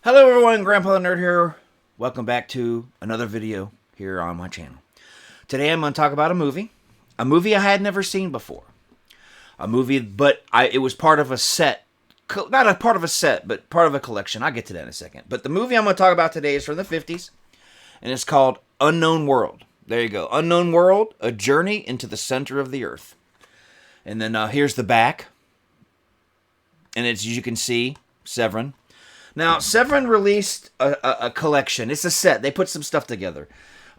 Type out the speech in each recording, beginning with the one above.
Hello everyone, Grandpa the Nerd here. Welcome back to another video here on my channel. Today I'm going to talk about a movie I had never seen before. A movie, but it was part of a set, not a part of a set, but part of a collection. I'll get to that in a second. But the movie I'm going to talk about today is from the 50s, and it's called Unknown World. There you go. Unknown World, A Journey into the Center of the Earth. And then here's the back. And it's, as you can see, Severin. Now, Severin released a collection. It's a set. They put some stuff together.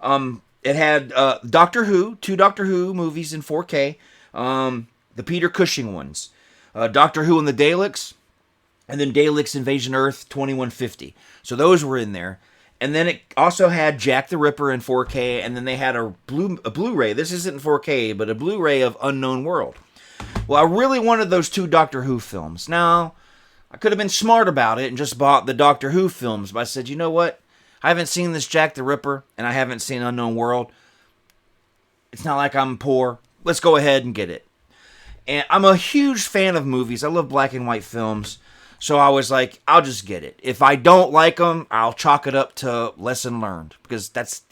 It had Doctor Who, two Doctor Who movies in 4K, the Peter Cushing ones, Doctor Who and the Daleks, and then Daleks Invasion Earth 2150. So those were in there. And then it also had Jack the Ripper in 4K, and then they had a Blu-ray. This isn't in 4K, but a Blu-ray of Unknown World. Well, I really wanted those two Doctor Who films. Now, I could have been smart about it and just bought the Doctor Who films, but I said, you know what? I haven't seen this Jack the Ripper, and I haven't seen Unknown World. It's not like I'm poor. Let's go ahead and get it. And I'm a huge fan of movies. I love black and white films. So I was like, I'll just get it. If I don't like them, I'll chalk it up to lesson learned. Because that's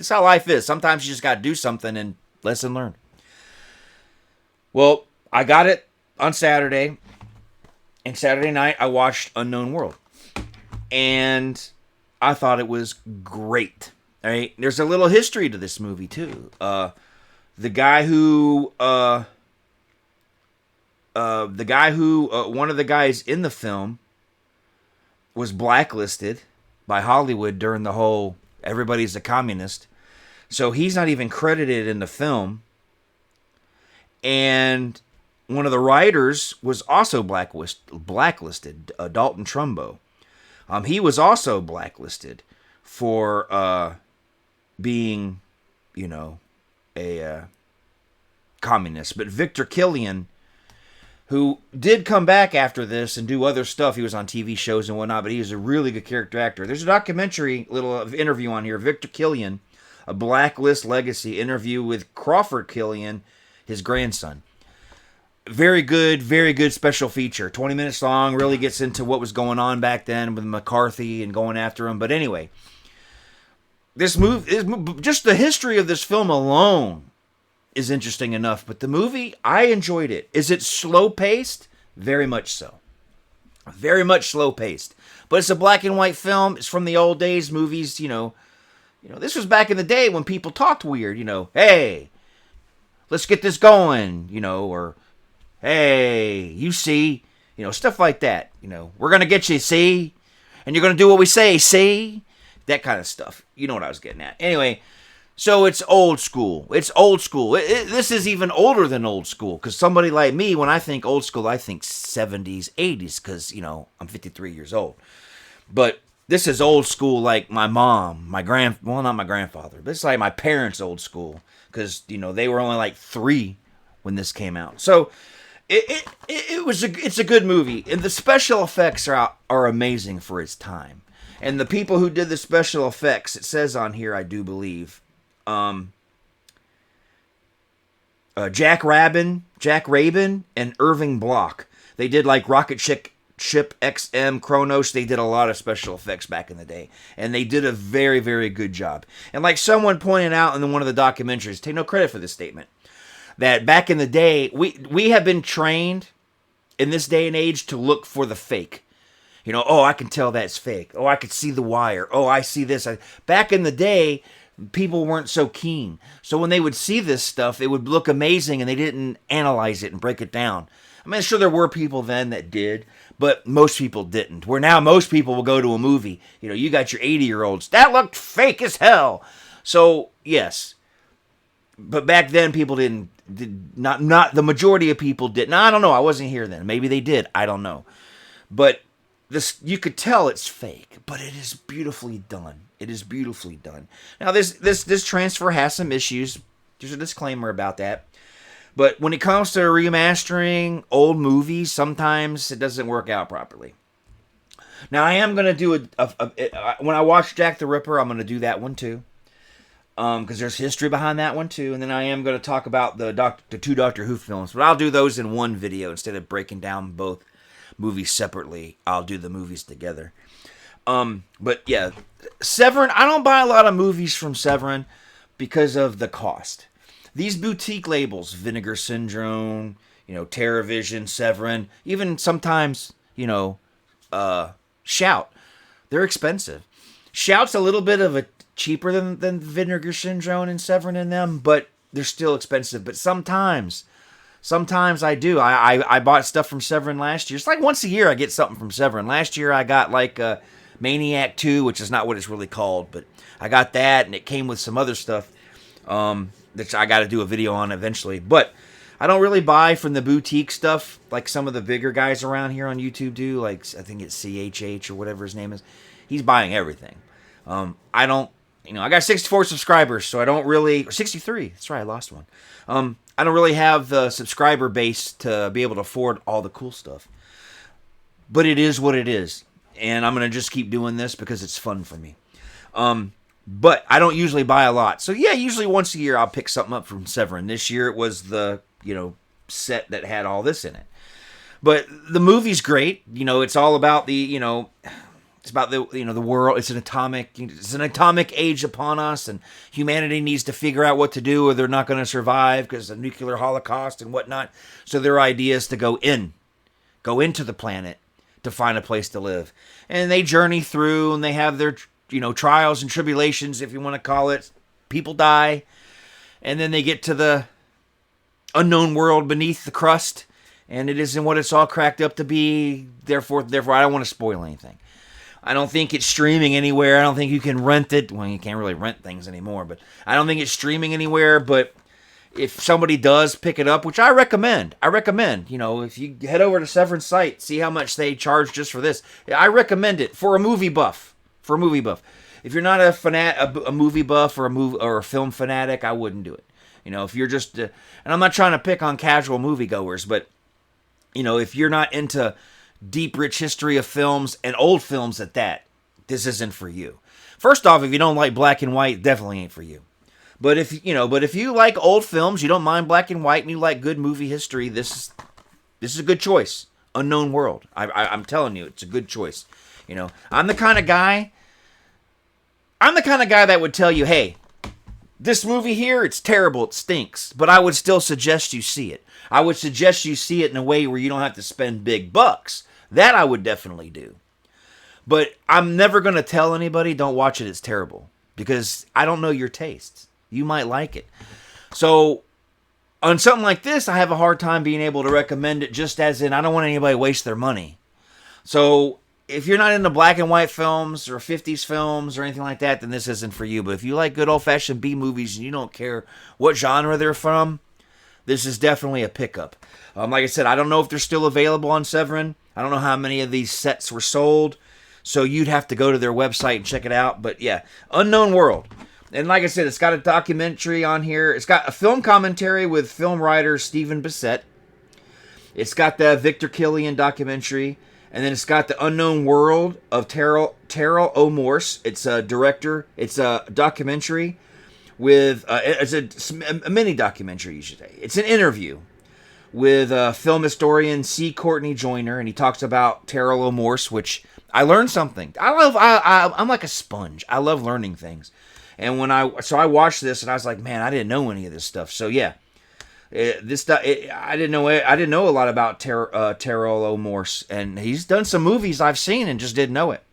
how life is. Sometimes you just got to do something and lesson learned. Well, I got it on Saturday. And Saturday night, I watched Unknown World. And I thought it was great. All right? There's a little history to this movie, too. The guy who, one of the guys in the film was blacklisted by Hollywood during the whole everybody's a communist. So he's not even credited in the film. And one of the writers was also blacklisted, Dalton Trumbo. He was also blacklisted for being, a communist. But Victor Killian, who did come back after this and do other stuff, he was on TV shows and whatnot, but he was a really good character actor. There's a documentary, little interview on here, Victor Killian, A Blacklist Legacy, interview with Crawford Killian, his grandson. Very good special feature. 20 minutes long, really gets into what was going on back then with McCarthy and going after him. But anyway, just the history of this film alone is interesting enough. But the movie, I enjoyed it. Is it slow-paced? Very much so. Very much slow-paced. But it's a black and white film. It's from the old days. Movies, this was back in the day when people talked weird. Hey, let's get this going, or hey, you see, stuff like that. We're going to get you, see? And you're going to do what we say, see? That kind of stuff. You know what I was getting at. Anyway, so it's old school. It's old school. This is even older than old school, because somebody like me, when I think old school, I think 70s, 80s, because, I'm 53 years old. But this is old school like my mom, not my grandfather, but it's like my parents' old school, because, they were only like 3 when this came out. So it's a good movie, and the special effects are amazing for its time. And the people who did the special effects, it says on here, I do believe, Jack Rabin, and Irving Block. They did like Rocket Ship XM, Kronos. They did a lot of special effects back in the day, and they did a very, very good job. And like someone pointed out in one of the documentaries, take no credit for this statement, that back in the day, we have been trained in this day and age to look for the fake. I can tell that's fake. Oh, I could see the wire. Oh, I see this. Back in the day, people weren't so keen. So when they would see this stuff, it would look amazing, and they didn't analyze it and break it down. I mean, sure, there were people then that did, but most people didn't. Where now most people will go to a movie. You got your 80-year-olds. That looked fake as hell. So, yes. But back then, people did not the majority of people did. Now, I don't know. I wasn't here then. Maybe they did. I don't know. But this, you could tell it's fake, but it is beautifully done. It is beautifully done. Now, this transfer has some issues. There's a disclaimer about that. But when it comes to remastering old movies, sometimes it doesn't work out properly. Now, I am going to do when I watch Jack the Ripper, I'm going to do that one too. Because there's history behind that one too. And then I am going to talk about the two Doctor Who films. But I'll do those in one video instead of breaking down both movies separately. I'll do the movies together. But yeah, Severin. I don't buy a lot of movies from Severin because of the cost. These boutique labels, Vinegar Syndrome, TerraVision, Severin, even sometimes, Shout, they're expensive. Shout's a little bit of a cheaper than Vinegar Syndrome and Severin in them, but they're still expensive. But sometimes I do. I bought stuff from Severin last year. It's like once a year I get something from Severin. Last year I got like Maniac 2, which is not what it's really called, but I got that, and it came with some other stuff that I got to do a video on eventually. But I don't really buy from the boutique stuff like some of the bigger guys around here on YouTube do. Like I think it's CHH or whatever his name is. He's buying everything. I don't. I got 64 subscribers, so I don't really... 63. That's right, I lost one. I don't really have the subscriber base to be able to afford all the cool stuff. But it is what it is. And I'm going to just keep doing this because it's fun for me. But I don't usually buy a lot. So yeah, usually once a year I'll pick something up from Severin. This year it was the, set that had all this in it. But the movie's great. It's all about the, it's about the world. It's an atomic age upon us, and humanity needs to figure out what to do, or they're not going to survive because of the nuclear holocaust and whatnot. So their idea is to go into the planet to find a place to live, and they journey through, and they have their trials and tribulations, if you want to call it. People die, and then they get to the unknown world beneath the crust, and it isn't what it's all cracked up to be. Therefore, I don't want to spoil anything. I don't think it's streaming anywhere. I don't think you can rent it. Well, you can't really rent things anymore, but I don't think it's streaming anywhere. But if somebody does pick it up, which I recommend, if you head over to Severin's site, see how much they charge just for this. I recommend it for a movie buff. If you're not a movie buff or a film fanatic, I wouldn't do it. If you're just, and I'm not trying to pick on casual moviegoers, but if you're not into deep, rich history of films and old films at that, this isn't for you. First off, if you don't like black and white, definitely ain't for you. But if you like old films, you don't mind black and white, and you like good movie history, this is a good choice. Unknown World. I'm telling you, it's a good choice. I'm the kind of guy that would tell you, hey, this movie here, it's terrible, it stinks, but I would still suggest you see it. I would suggest you see it in a way where you don't have to spend big bucks. That I would definitely do. But I'm never going to tell anybody, don't watch it, it's terrible. Because I don't know your tastes. You might like it. So, on something like this, I have a hard time being able to recommend it, just as in, I don't want anybody to waste their money. So, if you're not into black and white films or 50s films or anything like that, then this isn't for you. But if you like good old-fashioned B movies and you don't care what genre they're from, this is definitely a pickup. Like I said, I don't know if they're still available on Severin. I don't know how many of these sets were sold. So you'd have to go to their website and check it out. But yeah, Unknown World. And like I said, it's got a documentary on here. It's got a film commentary with film writer Stephen Bissett. It's got the Victor Killian documentary. And then it's got the Unknown World of Terrell O'Morse. It's a director. It's a documentary with, it's a mini documentary, you should say. It's an interview with film historian C. Courtney Joyner, and he talks about Terrell O'Morse, which I learned something. I'm like a sponge. I love learning things. And I watched this, and I was like, man, I didn't know any of this stuff. So yeah, I didn't know a lot about Terrell O'Morse, and he's done some movies I've seen and just didn't know it,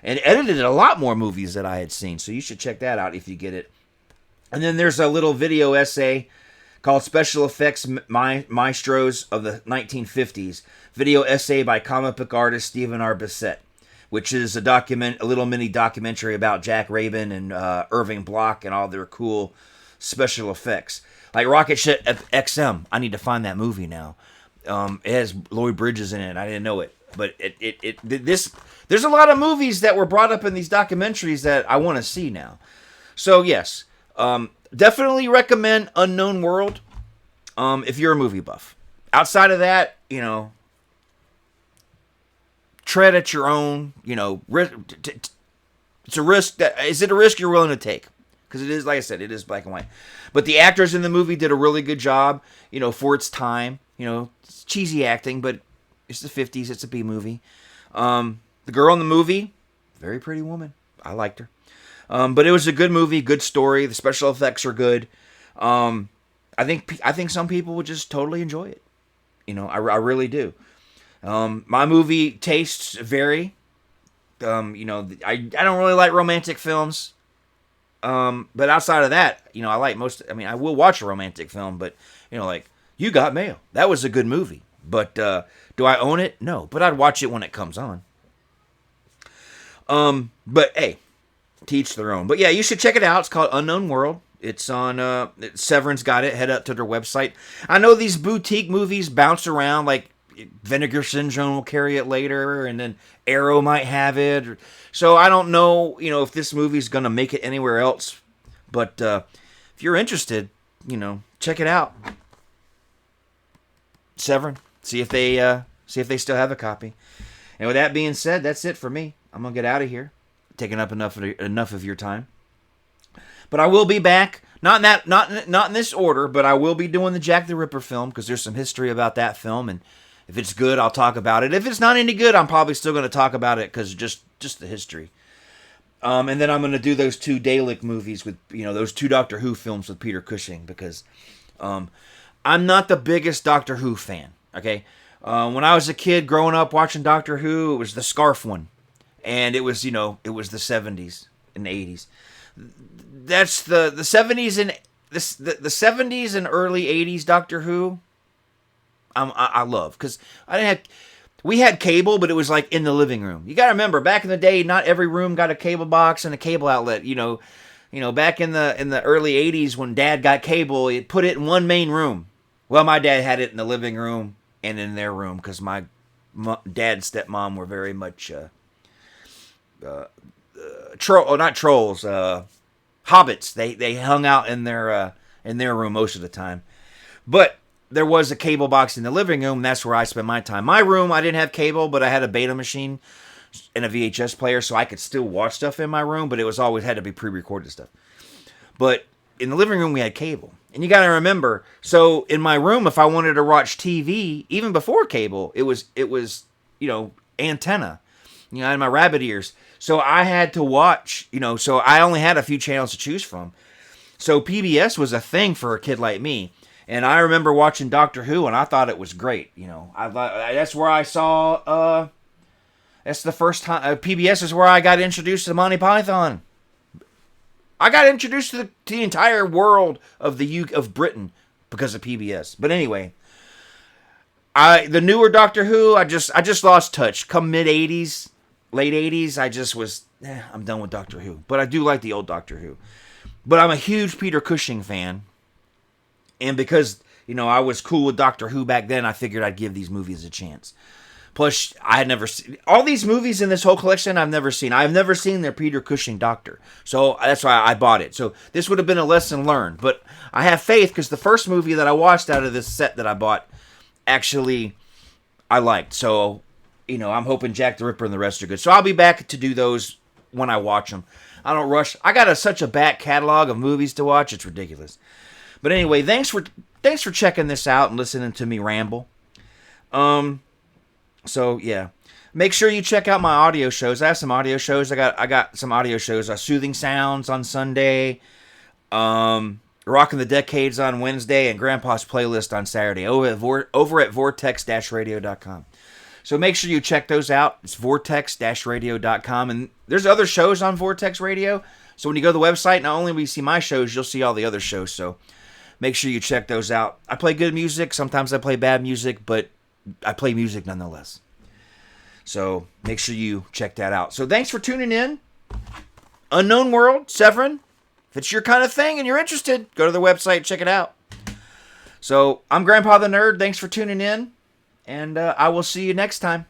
and edited a lot more movies that I had seen. So you should check that out if you get it. And then there's a little video essay called Special Effects Maestros of the 1950s, video essay by comic book artist Stephen R. Bissett, which is a little mini documentary about Jack Rabin and Irving Block and all their cool special effects. Like Rocket Ship XM, I need to find that movie now. It has Lloyd Bridges in it. I didn't know it, but there's a lot of movies that were brought up in these documentaries that I want to see now. So yes, definitely recommend Unknown World if you're a movie buff. Outside of that, tread at your own. It's a risk. Is it a risk you're willing to take? Because it is, like I said, it is black and white. But the actors in the movie did a really good job, for its time. It's cheesy acting, but it's the 50s. It's a B movie. The girl in the movie, Very pretty woman. I liked her. But it was a good movie, good story. The special effects are good. I think some people would just totally enjoy it. I really do. My movie tastes vary. I don't really like romantic films. But outside of that, I like most. I mean, I will watch a romantic film, but like You Got Mail, that was a good movie. But do I own it? No, but I'd watch it when it comes on. But hey, to each their own. But yeah, you should check it out. It's called Unknown World. It's on Severin's got it. Head up to their website. I know these boutique movies bounce around, like Vinegar Syndrome will carry it later, and then Arrow might have it. So I don't know, if this movie's gonna make it anywhere else. But if you're interested, check it out. Severin, see if they still have a copy. And with that being said, that's it for me. I'm gonna get out of here, taking up enough of your time. But I will be back. Not in this order, but I will be doing the Jack the Ripper film because there's some history about that film, and if it's good, I'll talk about it. If it's not any good, I'm probably still going to talk about it because just the history. And then I'm going to do those 2 Dalek movies with those 2 Doctor Who films with Peter Cushing because I'm not the biggest Doctor Who fan. Okay, when I was a kid growing up watching Doctor Who, it was the scarf one, and it was the 70s and 80s. That's the 70s and the 70s and early 80s Doctor Who. I love because we had cable, but it was like in the living room. You got to remember, back in the day, not every room got a cable box and a cable outlet. Back in the early 80s when Dad got cable, it put it in one main room. Well, my dad had it in the living room and in their room because my dad and stepmom were very much not trolls, hobbits. They hung out in their room most of the time, but there was a cable box in the living room. And that's where I spent my time. My room, I didn't have cable, but I had a Beta machine and a VHS player, so I could still watch stuff in my room. But it was always had to be pre-recorded stuff. But in the living room, we had cable, and you got to remember. So in my room, if I wanted to watch TV, even before cable, it was antenna. I had my rabbit ears. So I had to watch, so I only had a few channels to choose from. So PBS was a thing for a kid like me. And I remember watching Doctor Who, and I thought it was great. That's where I saw, that's the first time, PBS is where I got introduced to Monty Python. I got introduced to the entire world of Britain because of PBS. But anyway, the newer Doctor Who, I just lost touch. Come mid-80s, late 80s, I just was, I'm done with Doctor Who. But I do like the old Doctor Who. But I'm a huge Peter Cushing fan. And because, I was cool with Doctor Who back then, I figured I'd give these movies a chance. Plus, I had never seen... All these movies in this whole collection I've never seen. I've never seen their Peter Cushing Doctor. So that's why I bought it. So this would have been a lesson learned. But I have faith because the first movie that I watched out of this set that I bought, actually, I liked. So, I'm hoping Jack the Ripper and the rest are good. So I'll be back to do those when I watch them. I don't rush. I got such a back catalog of movies to watch. It's ridiculous. But anyway, thanks for checking this out and listening to me ramble. So yeah, make sure you check out my audio shows. I have some audio shows. I got some audio shows. Soothing Sounds on Sunday, Rocking the Decades on Wednesday, and Grandpa's Playlist on Saturday over at vortex-radio.com. So make sure you check those out. It's vortex-radio.com, and there's other shows on Vortex Radio. So when you go to the website, not only will you see my shows, you'll see all the other shows. So make sure you check those out. I play good music. Sometimes I play bad music, but I play music nonetheless. So make sure you check that out. So thanks for tuning in. Unknown World, Severin. If it's your kind of thing and you're interested, go to the website, check it out. So I'm Grandpa the Nerd. Thanks for tuning in. And I will see you next time.